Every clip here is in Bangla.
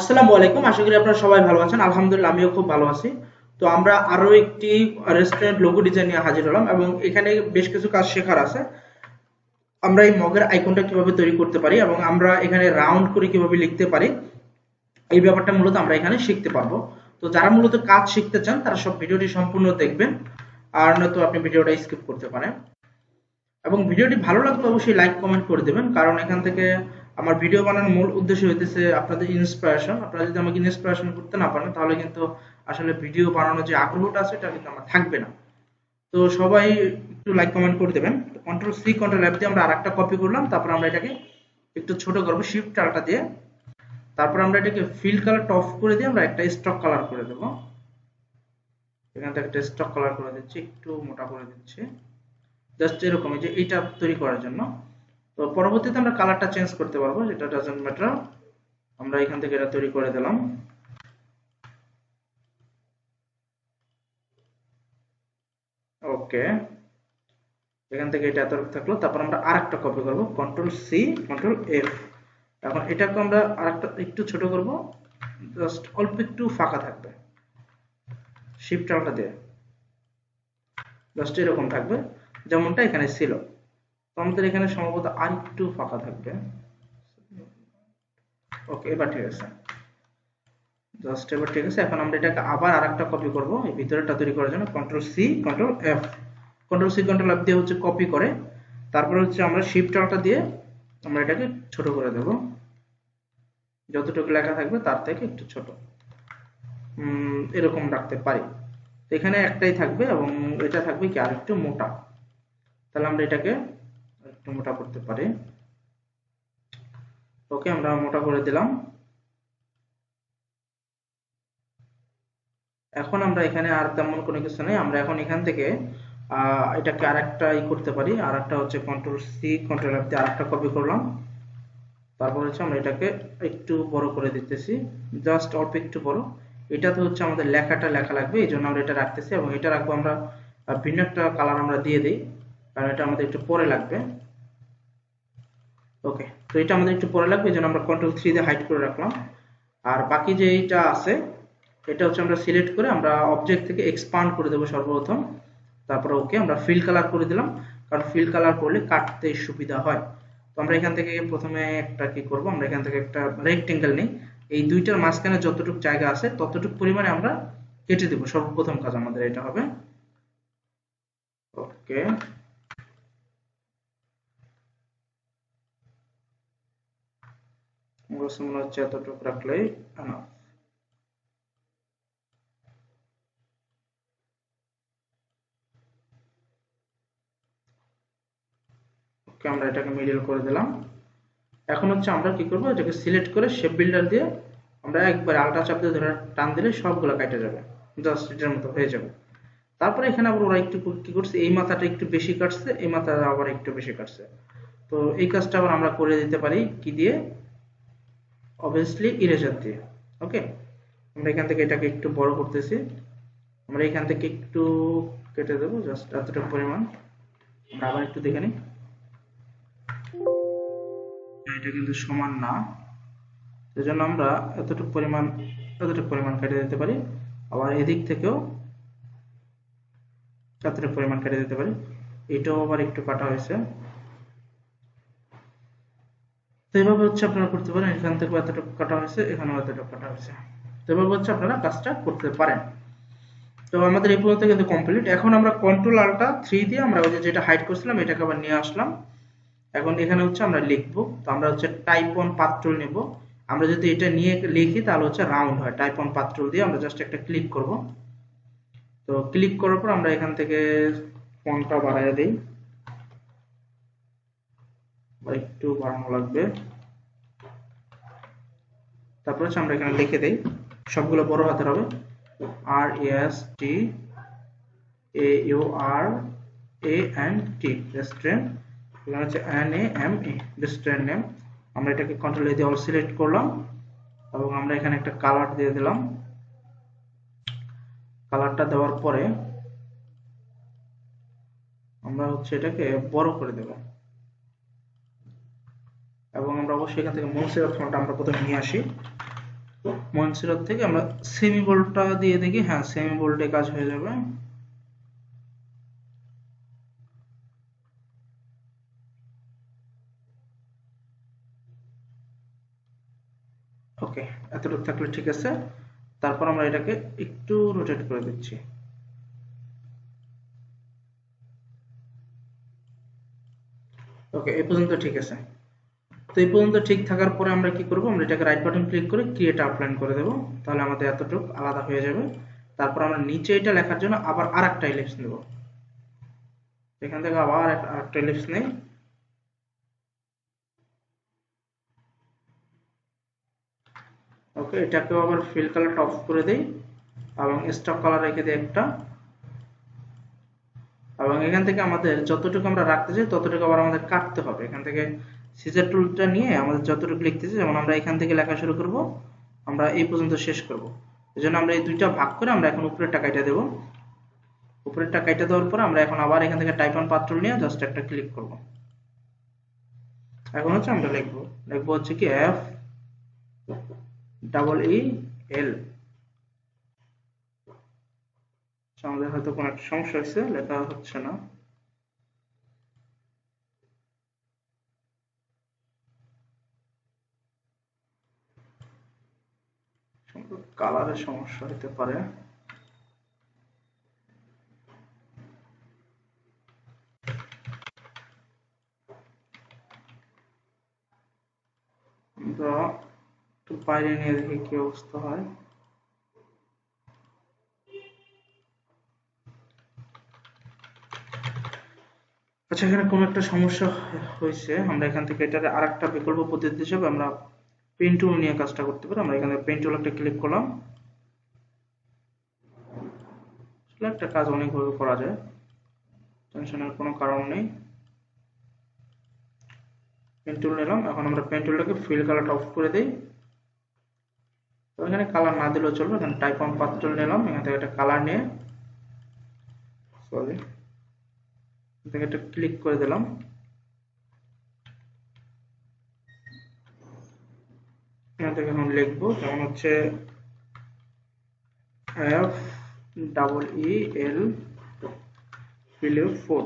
আসসালামু আলাইকুম। আশা করি আপনারা সবাই ভালো আছেন। আলহামদুলিল্লাহ আমিও খুব ভালো আছি। তো আমরা আরো একটি রেস্টুরেন্ট লোগো ডিজাইন নিয়ে হাজির হলাম এবং এখানে বেশ কিছু কাজ শেখার আছে। আমরা এই মগের আইকনটা কিভাবে তৈরি করতে পারি এবং আমরা এখানে রাউন্ড করে কিভাবে লিখতে পারি, এই ব্যাপারটা মূলত আমরা এখানে শিখতে পারবো। তো যারা মূলত কাজ শিখতে চান তারা সব ভিডিওটি সম্পূর্ণ দেখবেন, আর নয়তো আপনি ভিডিওটা স্কিপ করতে পারেন। এবং ভিডিওটি ভালো লাগলে অবশ্যই লাইক কমেন্ট করে দেবেন, কারণ এখান থেকে আমার ভিডিও বানানোর মূল উদ্দেশ্য হইতেছে আপনাদের ইন্সপিরেশন। আপনারা যদি আমাকে ইন্সপিরেশন করতে না পারেন তাহলে কিন্তু আসলে ভিডিও বানানোর যে আগ্রহটা আছে এটা কিন্তু আমার থাকবে না। তো সবাই একটু লাইক কমেন্ট করে দেবেন। কন্ট্রোল সি কন্ট্রোল এফ দিয়ে আমরা আরেকটা কপি করলাম, তারপর আমরা এটাকে একটু ছোট করবো শিফট আলটা দিয়ে। তারপর আমরা এটাকে ফিল কালারটা অফ করে দিয়ে আমরা একটা স্টক কালার করে দেবো। এখান থেকে একটা স্টক কালার করে দিচ্ছি, একটু মোটা করে দিচ্ছি, জাস্ট এরকম যে এইটা তৈরি করার জন্য। তো পরবর্তীতে আমরা কালারটা চেঞ্জ করতে পারবো, যেটা ডাজন্ট ম্যাটার। আমরা এখান থেকে এটা তৈরি করে দিলাম। ওকে, এখান থেকে এটা এত থাকলো। তারপর আমরা আরেকটা কপি করব, কন্ট্রোল সি কন্ট্রোল এফ। এখন এটাকে আমরা আরেকটা একটু ছোট করব, জাস্ট অল্প একটু ফাঁকা থাকবে, শিফট আলটা দিয়ে জাস্ট এরকম থাকবে যেমনটা এখানে ছিল। তো আমাদের এখানে সম্ভবত আর একটু ফাঁকা থাকবে। ওকে, এবার ঠিক আছে, জাস্ট এবার ঠিক আছে। এখন আমরা এটাকে আবার আরেকটা কপি করব এই ভিতরেটা তৈরি করার জন্য, control C control F. Control C control F দিয়ে হচ্ছে কপি করে, তারপরে হচ্ছে আমরা শিফট আলটা দিয়ে আমরা এটাকে ছোট করে দেব, যতটুকু লেখা থাকবে তার থেকে একটু ছোট এরকম রাখতে পারি। এখানে একটাই থাকবে এবং এটা থাকবে কি আর একটু মোটা, তাহলে আমরা এটাকে একটু মোটা করতে পারি। ওকে, আমরা মোটা করে দিলাম। এখন আমরা এখানে আর তেমন কোনো কিছু নেই। আমরা এখন এখান থেকে এটাকে আরেকটা করতে পারি। আরেকটা হচ্ছে কন্ট্রোল সি কন্ট্রোল এফ দিয়ে আরেকটা কপি করলাম। তারপর হচ্ছে আমরা এটাকে একটু বড় করে দিতেছি, জাস্ট অল্প একটু বড়। এটাতে হচ্ছে আমাদের লেখাটা লেখা লাগবে, এই জন্য আমরা এটা রাখতেছি এবং এটা রাখবো আমরা ভিন্ন একটা কালার আমরা দিয়ে দিই, কারণ এটা আমাদের একটু পরে লাগবে। ওকে, তো এটা আমাদের একটু পরে লাগবে, এই জন্য আমরা কন্ট্রোল 3 দিয়ে হাইড করে রাখলাম। আর বাকি যে এইটা আছে এটা হচ্ছে আমরা সিলেক্ট করে আমরা অবজেক্ট থেকে এক্সপান্ড করে দেবো সর্বপ্রথম। তারপরে ওকে, আমরা ফিল কালার করে দিলাম, কারণ ফিল কালার করলে কাটতে সুবিধা হয়। তো আমরা এখান থেকে প্রথমে একটা কি করব, আমরা এখান থেকে একটা রেক্টেঙ্গেল নেই, এই দুইটার মাঝখানে যতটুকু জায়গা আছে ততটুকু পরিমাণে আমরা কেটে দেব। সর্বপ্রথম কাজ আমাদের এটা হবে। ওকে, মনে হচ্ছে এতটুকু রাখলেই এনাফ। ওকে, আমরা এটাকে মিডল করে দিলাম। এখন হচ্ছে আমরা কি করব, এটাকে সিলেক্ট করে শেপ বিল্ডার দিয়ে আমরা একবার আলটা চাপ দিয়ে ধরে টান দিলে সবগুলো কেটে যাবে, জাস্ট এটার মতো হয়ে যাবে। তারপরে এখানে আবার ওরা একটু কি করছে, এই মাথাটা একটু বেশি কাটছে, এই মাথাটা আবার একটু বেশি কাটছে। তো এই কাজটা আবার আমরা করে দিতে পারি কি দিয়ে, অবভিয়াসলি ইরেজার দিয়ে। ওকে, আমরা এখান থেকে এটাকে একটু বড় করতেছি, আমরা এখান থেকে একটু কেটে দেবো, জাস্ট এতটুকু পরিমাণ। আমরা আবার একটু দেখে নিই, এটা কিন্তু সমান না, সেজন্য আমরা এতটুকু পরিমাণ কেটে দিতে পারি। আবার এদিক থেকেও এতটুকু পরিমাণ কেটে দিতে পারি, এটাও আবার একটু কাটা হয়েছে। তো এভাবে হচ্ছে আপনারা করতে পারেন, এখান থেকে এতটুকু কাটা হয়েছে, এখানেও এতটুকু কাটা হয়েছে। তো এভাবে হচ্ছে আপনারা কাজটা করতে পারেন। তো আমাদের এই পর্যন্ত কিন্তু কমপ্লিট। এখন আমরা কন্ট্রোল আল্টা 3 দিয়ে আমরা ওই যেটা হাইড করছিলাম এটাকে আবার নিয়ে আসলাম। এখন এখানে হচ্ছে আমরা লিখবো, তো আমরা হচ্ছে টাইপ অন পাথ টুল নেব। আমরা যদি এটা নিয়ে লিখি তাহলে হচ্ছে রাউন্ড হয়। টাইপ অন পাথ টুল দিয়ে আমরা জাস্ট একটা ক্লিক করব। তো ক্লিক করার পর আমরা এখান থেকে ফন্টটা বাড়ায় দিই, বা একটু বাড়ানো লাগবে। তারপর হচ্ছে আমরা এখানে লিখে দেই, সবগুলো বড় হাতের হবে, RESTAURANT রেস্টুরেন্ট। এখানে হচ্ছে NAME রেস্টুরেন্ট নেম। আমরা এটাকে কন্ট্রোল এ দিয়ে অল সিলেক্ট করলাম এবং আমরা এখানে একটা কালার দিয়ে দিলাম। কালারটা দেওয়ার পরে আমরা হচ্ছে এটাকে বড় করে দেব এবং আমরা অবশ্যই এখান থেকে মাউসের অপশনটা আমরা প্রথমে নিয়ে আসি। মনসিরত থেকে আমরা সেমি বোল্টটা দিয়ে দেখি, হ্যাঁ সেমি বোল্টে কাজ হয়ে যাবে। ওকে, এতটুকু থাকলে ঠিক আছে। তারপর আমরা এটাকে একটু রোটেট করে দিচ্ছি। ওকে, এই পর্যন্ত ঠিক আছে। তো এই পর্যন্ত ঠিক থাকার পরে আমরা কি করব, আমরা এটাকে রাইট বাটন ক্লিক করে ক্রিয়েট আউটলাইন করে দেব। তাহলে আমাদের এতটুকু আলাদা হয়ে যাবে। তারপর আমরা নিচে এটা লেখার জন্য আবার আরেকটা ইলিপস নেব। এখান থেকে আবার আরেকটা ইলিপস নেই। ওকে, এটাকেও আবার ফিল কালারটা অফ করে দেই এবং স্টক কালার রেখে দিই একটা। এবং এখান থেকে আমাদের যতটুকু আমরা রাখতে চাই ততটুকু আবার আমাদের কাটতে হবে। এখান থেকে সিজার টুলটা নিয়ে আমাদের যতটুকু লিখতে চাই, যেমন আমরা এখান থেকে লেখা শুরু করব, আমরা এই পর্যন্ত শেষ করব। এজন্য আমরা এই দুইটা ভাগ করে আমরা এখন উপরেরটা কাইটা দেব। উপরেরটা কাইটা দেওয়ার পর আমরা এখন আবার এখান থেকে টাইপ অন পাথ টুল নিয়ে জাস্ট একটা ক্লিক করব। এখন হচ্ছে আমরা লিখবো হচ্ছে কি এফ ডাবল ই এল। আমাদের হয়তো কোনো একটা সমস্যা হয়েছে, লেখা হচ্ছে না। কালারের সমস্যা হতে পারে। আমরা একটু বাইরে নিয়ে দেখি কি অবস্থা হয়। আচ্ছা, এখানে কোনো একটা সমস্যা হয়েছে। আমরা এখান থেকে এটার আরেকটা বিকল্প পদ্ধতি হিসেবে আমরা পেন টুল নিয়ে কাজটা করতে পারি। আমরা এখানে পেন টুল একটা ক্লিক করলাম। আসলে একটা কাজ অনেকভাবে করা যায়, টেনশনের কোনো কারণ নেই। পেন টুল নিলাম, এখন আমরা পেন টুলটাকে ফিল কালারটা অফ করে দিই। তো এখানে কালার না দিলেও চলবে। এখানে টাইপ অন পাথ টুল নিলাম, এখান থেকে একটা কালার নিয়ে থেকে একটা ক্লিক করে দিলাম। এখান থেকে এখন লিখবো, যেমন হচ্ছে এফ ডাবল ই এল ফিলে 4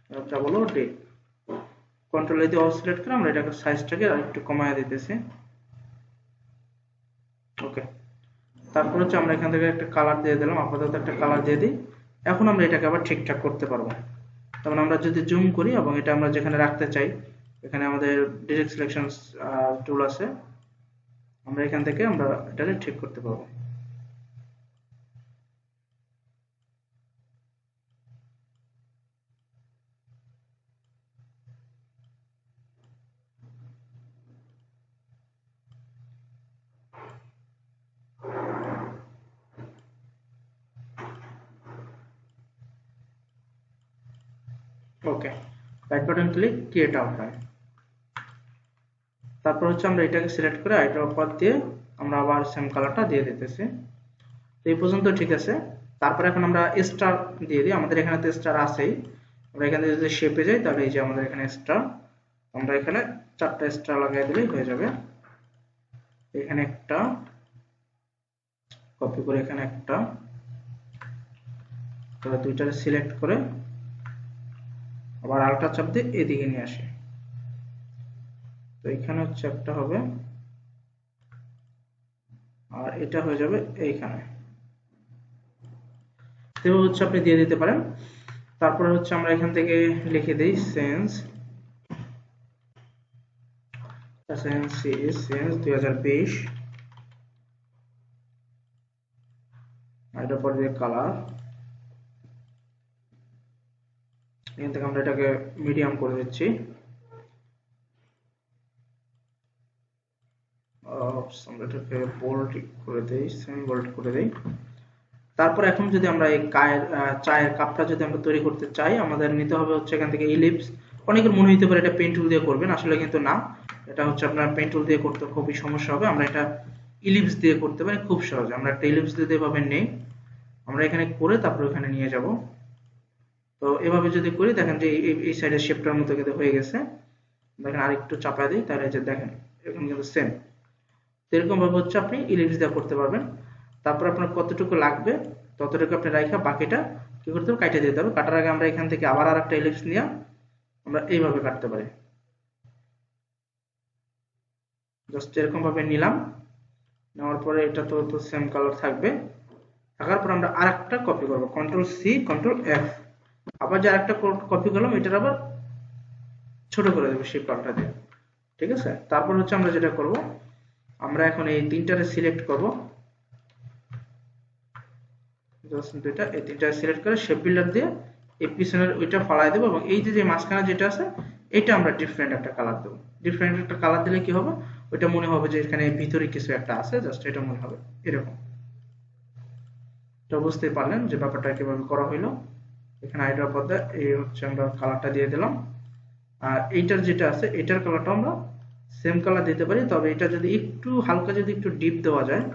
F double O D. Control দিয়ে অল সিলেক্ট করে আমরা এটাকে সাইজটাকে আরেকটু কমায় দিতেছি। ওকে, তারপর হচ্ছে আমরা এখান থেকে একটা কালার দিয়ে দিলাম, আপাতত একটা কালার দিয়ে দিই। এখন আমরা এটাকে আবার ঠিকঠাক করতে পারবো। যেমন আমরা যদি জুম করি এবং এটা আমরা যেখানে রাখতে চাই, এখানে আমাদের ডিরেক্ট সিলেকশন টুল আছে, আমরা এখান থেকে আমরা এটাকে ঠিক করতে পারবো। Okay, right button click, create outline. তারপর হচ্ছে আমরা এটাকে সিলেক্ট করে আইড্রপ পাথ দিয়ে আমরা আবার সেম কালারটা দিয়ে দিতেছি। এই পর্যন্ত ঠিক আছে। তারপর এখন আমরা স্টার দিয়ে দিই। আমাদের এখানে তো স্টার আছেই। আমরা এখানে যদি শেপে যাই, তাহলে এই যে আমাদের এখানে স্টার, আমরা এখানে 4টা স্টার লাগিয়ে দিলেই হয়ে যাবে। এখানে একটা কপি করে, এখানে একটা, তাহলে দুইটারে সিলেক্ট করে আবার আলট্রা চাপ দিয়ে এদিকে নিয়ে আসি। তো এখানে হচ্ছে একটা হবে, আর এটা হয়ে যাবে এইখানে। এভাবে হচ্ছে আপনি দিয়ে দিতে পারেন। তারপরে হচ্ছে আমরা এখান থেকে লিখে দিই সেন্স 2020। এটার পর দিয়ে কালার, এখান থেকে আমরা এটাকে মিডিয়াম করে দিচ্ছি। আমরা এটাকে বোল্ড করে দেই, সেমি বোল্ড করে দেই। তারপর এখন যদি আমরা এই চায়ের কাপটা যদি আমরা তৈরি করতে চাই, আমাদের নিতে হবে হচ্ছে এখান থেকে ইলিপস। অনেকের মনে হতে পারে এটা পেন টুল দিয়ে করবেন, আসলে কিন্তু না। এটা হচ্ছে আপনার পেন টুল দিয়ে করতে খুবই সমস্যা হবে। আমরা এটা ইলিপস দিয়ে করতে পারি খুব সহজে। আমরা একটা ইলিপস দিয়ে এভাবে নেই, আমরা এখানে করে তারপর ওখানে নিয়ে যাব। তো এভাবে যদি করি, দেখেন যে এই সাইডের শেপটার মতো কিন্তু হয়ে গেছে। দেখেন আরেকটু চাপা দিই, তাহলে যে দেখেন এখন কিন্তু সেম। এরকম ভাবে হচ্ছে আপনি ইলিপস দিয়ে করতে পারবেন। তারপর আপনার কতটুকু লাগবে ততটুকু আপনি রাখা, বাকিটা কি করতে হবে, কাটে দিতে হবে। কাটার আগে আমরা এখান থেকে আবার আরেকটা ইলিপস নিয়ে আমরা এইভাবে কাটতে পারি। জাস্ট এরকম ভাবে নিলাম, নেওয়ার পরে এটা তো সেম কালার থাকবে। থাকার পর আমরা আরেকটা কপি করব, কন্ট্রোল সি কন্ট্রোল এফ, আবার যে আরেকটা কপি করলাম এটার আবার ছোট করে দেবো সেই পার্টটা দিয়ে। ঠিক আছে, তারপর হচ্ছে আমরা যেটা করব, আমরা এখন এই তিনটারে সিলেক্ট করব, জাস্ট দুইটা, এই তিনটা সিলেক্ট করে শেপ বিল্ডার দিয়ে এই পিছনের ওইটা ফালাই দেবো, এবং এই যে মাঝখানে যেটা আছে এটা আমরা ডিফারেন্ট একটা কালার দেবো। ডিফারেন্ট একটা কালার দিলে কি হবে, ওইটা মনে হবে যে এখানে ভিতরে কিছু একটা আছে, জাস্ট এটা মনে হবে এরকম। তো বুঝতেই পারলেন যে ব্যাপারটা কিভাবে করা হইলো। এখানে আইড্রপ পর্দা এই হচ্ছে আমরা কালারটা দিয়ে দিলাম, আর এইটার যেটা আছে এটার কালারটা আমরা সেম কালার দিতে পারি, তবে এটা যদি একটু হালকা যদি একটু ডিপ দেওয়া যায়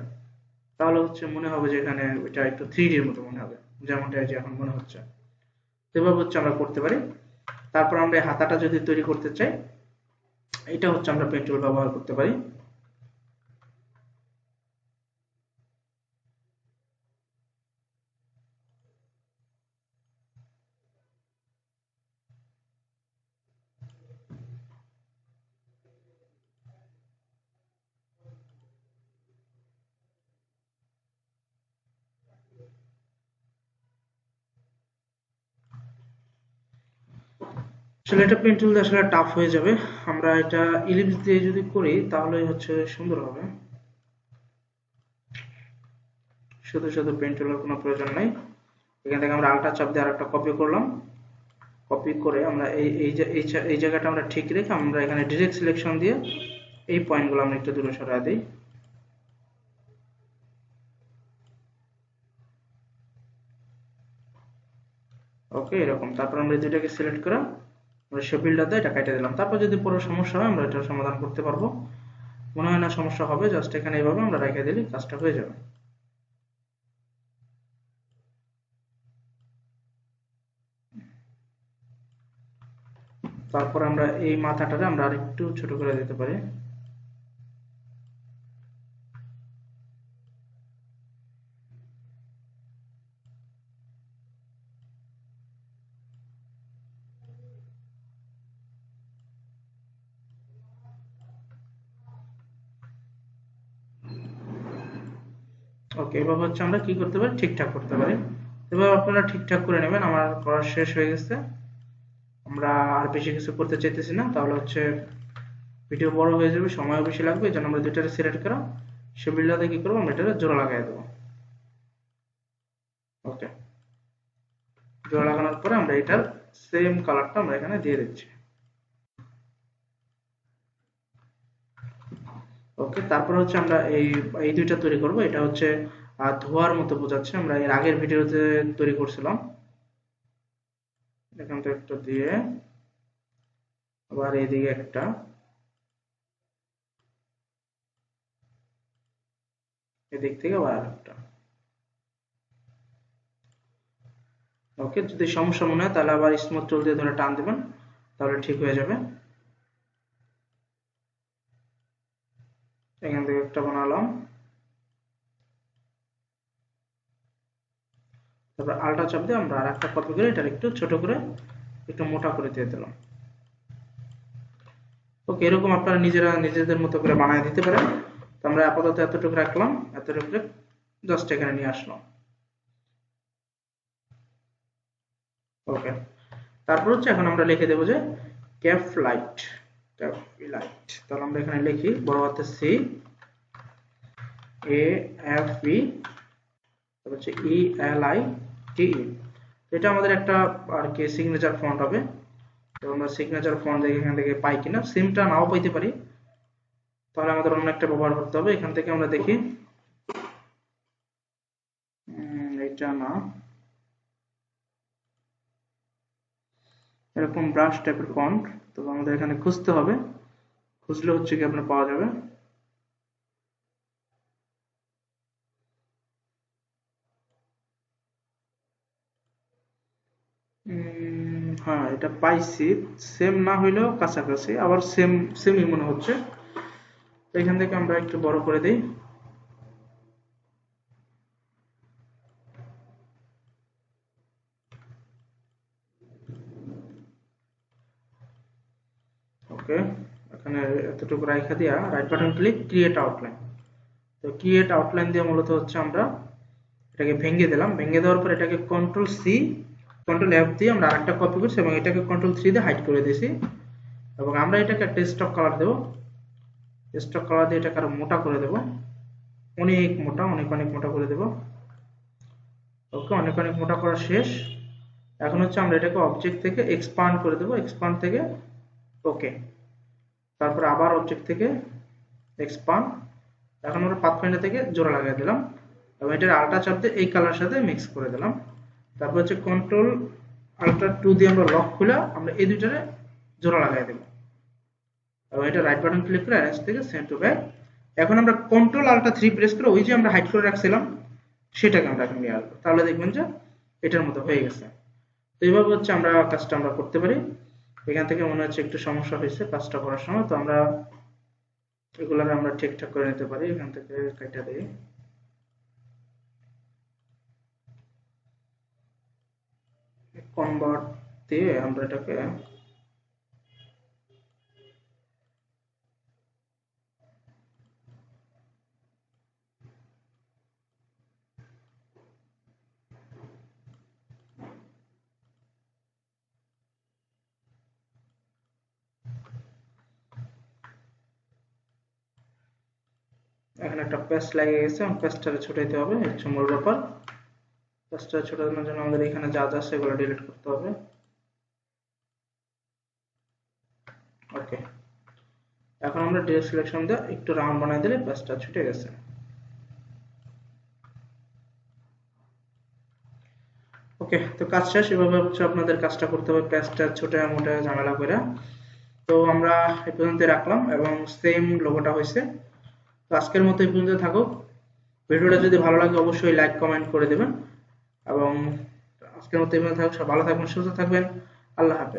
তাহলে হচ্ছে মনে হবে যে এখানে এটা একটু 3D এর মতো মনে হবে, যেমনটা এই যে এখন মনে হচ্ছে। এভাবে হচ্ছে আমরা করতে পারি। তারপর আমরা এই হাতাটা যদি তৈরি করতে চাই, এটা হচ্ছে আমরা পেন টুল ব্যবহার করতে পারি। আসলে এটা পেন টুল দিয়ে আসলে টাফ হয়ে যাবে, আমরা এটা ইলিপস দিয়ে যদি করি তাহলে হচ্ছে সুন্দর হবে। শুধু শুধু পেন টুলের কোনো প্রয়োজন নাই। এখান থেকে আমরা আলটা চাপ দিয়ে আরেকটা কপি করলাম, কপি করে আমরা এই জায়গাটা আমরা ঠিক রেখে আমরা এখানে ডিরেক্ট সিলেকশন দিয়ে এই পয়েন্টগুলো আমরা একটু দূরে সরিয়ে দিই। ওকে, এরকম। তারপর আমরা এই দুইটাকে সিলেক্ট করে আমরা শেপ বিল্ডার দিয়ে এটা কেটে দিলাম। তারপর যদি পুরো সমস্যা হয় আমরা এটার সমাধান করতে পারবো, মনে হয় না সমস্যা হবে। জাস্ট এখানে এইভাবে আমরা রেখে দিলে কাজটা হয়ে যাবে। তারপর আমরা এই মাথাটাকে আমরা আরেকটু ছোট করে দিতে পারি। ওকে, এভাবে হচ্ছে আমরা কি করতে পারি, ঠিকঠাক করতে পারি। এভাবে আপনারা ঠিকঠাক করে নেবেন। আমার করা শেষ হয়ে গেছে, আমরা আর বেশি কিছু করতে চাইতেছি না, তাহলে হচ্ছে ভিডিও বড় হয়ে যাবে, সময়ও বেশি লাগবে। এই জন্য আমরা দুইটারে সিলেক্ট করা সে বিল্ডারে কি করবো, আমরা এটা জোড়া লাগাই দেবো। ওকে, জোড়া লাগানোর পরে আমরা এটার সেম কালারটা আমরা এখানে দিয়ে দিচ্ছি। ওকে, তারপর হচ্ছে আমরা এই এই দুইটা তৈরি করব। এটা হচ্ছে ধোয়ার মতো বোঝাচ্ছে, আমরা এর আগের ভিডিওতে তৈরি করছিলাম। এখান থেকে একটা দিয়ে আবার এইদিকে একটা, এদিক থেকে আবার একটা। ওকে, যদি সমস্যা মনে হয় তাহলে আবার স্মুথ টুল দিয়ে ধরে টান দিবেন, তাহলে ঠিক হয়ে যাবে। এখান থেকে একটা বানালাম, তারপর আলটা চাপ দিয়ে আমরা আরেকটা কপি করে এটা একটু ছোট করে একটু মোটা করে দিয়ে দিলাম। ওকে, এরকম আপনারা নিজেরা নিজেদের মতো করে বানায় দিতে পারেন। তো আমরা আপাতত এতটুকু রাখলাম, এতটুকু জাস্ট এখানে নিয়ে আসলাম। ওকে, তারপর হচ্ছে এখন আমরা লিখে দেবো যে ক্যাফ লাইট, ক্যাফ লাইট। তাহলে আমরা এখানে লিখি বড় হাতে সি এ এফ ই, তারপর হচ্ছে ই এল আই টি ই। এটা আমাদের একটা আর কি সিগনেচার ফন্ট হবে। তো আমরা সিগনেচার ফন্ট দেখে এখান থেকে পাই কিনা, সিমটা নাও পাইতে পারি, তাহলে আমাদের অন্য একটা ব্যবহার করতে হবে। এখান থেকে আমরা দেখি, এটা না, এরকম ব্রাশ টাইপের ফন্ট, তো আমাদের এখানে খুঁজতে হবে, খুঁজলে হচ্ছে কি আপনার পাওয়া যাবে। হ্যাঁ, এটা পাইছি, সেম না হইলেও কাছাকাছি, আবার সেমই মনে হচ্ছে। তো এখান থেকে আমরা একটু বড় করে দিই। ওকে, এখানে এতটুকু রাইখা দিয়া right button click, create outline. তো ক্রিয়েট আউটলাইন দিয়ে মূলত হচ্ছে আমরা এটাকে ভেঙে দিলাম। ভেঙে দেওয়ার পর এটাকে কন্ট্রোল সি কন্ট্রোল এফ দিয়ে আমরা আরেকটা কপি করছি এবং এটাকে কন্ট্রোল 3 দিয়ে হাইড করে দিয়েছি। এবং আমরা এটাকে একটা স্টক কালার দেব। স্টক কালার দিয়ে এটাকে আরো মোটা করে দেব, অনেক মোটা, অনেক মোটা করে দেব। ওকে, অনেক মোটা করা শেষ। এখন হচ্ছে আমরা এটাকে অবজেক্ট থেকে এক্সপান্ড করে দেব, এক্সপান্ড থেকে ওকে, তারপর আবার অবজেক্ট থেকে এক্সপান্ড। এখন আমরা পাথফাইন্ডার থেকে জোড়া লাগিয়ে দিলাম এবং এটার আল্টা চাপ দিয়ে এই কালার সাথে মিক্স করে দিলাম। তারপর হচ্ছে কন্ট্রোল আল্টা 2 দিয়ে আমরা লক খুলে আমরা এই দুইটারে জোড়া লাগিয়ে দেব এবং এটা রাইট বাটন ক্লিক করে অ্যারেঞ্জ থেকে সেন্ড টু ব্যাক। এখন আমরা কন্ট্রোল আল্টা 3 প্রেস করে ওই যে আমরা হাইড করে রাখছিলাম সেটাকে আমরা এখন নিয়ে আসবো, তাহলে দেখবেন যে এটার মতো হয়ে গেছে। তো এইভাবে হচ্ছে আমরা কাজটা আমরা করতে পারি। এখান থেকে মনে হচ্ছে একটু সমস্যা হয়েছে কাজটা করার সময়, তো আমরা এগুলো আমরা ঠিকঠাক করে নিতে পারি। এখান থেকে কেটে দিই। কনভার্ট দিয়ে আমরা এটাকে এখানে একটা পেস্ট লেগে গেছে, পেস্টটাকে ছুটাইতে হবে, এই হচ্ছে মূল ব্যাপার। পেস্টটা ছুটানোর জন্য আমাদের এখানে যা যা সেগুলো ডিলিট করতে হবে। ওকে, এখন আমরা ডিরেক্ট সিলেকশন দিয়ে একটু রাউন্ড বানিয়ে দিলে পেস্টটা ছুটে গেছে। ওকে, তো কাজ শেষ। এভাবে হচ্ছে আপনাদের কাজটা করতে হবে, পেস্টটা ছোট মোটা ঝামেলা করে। তো আমরা এই পর্যন্ত রাখলাম এবং সেম লোগোটা হয়েছে। তো আজকের মতো এই পর্যন্ত থাকুক। ভিডিওটা যদি ভালো লাগে অবশ্যই লাইক কমেন্ট করে দেবেন এবং আজকের মতো এই পর্যন্ত থাকুক। সব ভালো থাকবেন, সুস্থ থাকবেন। আল্লাহ হাফেজ।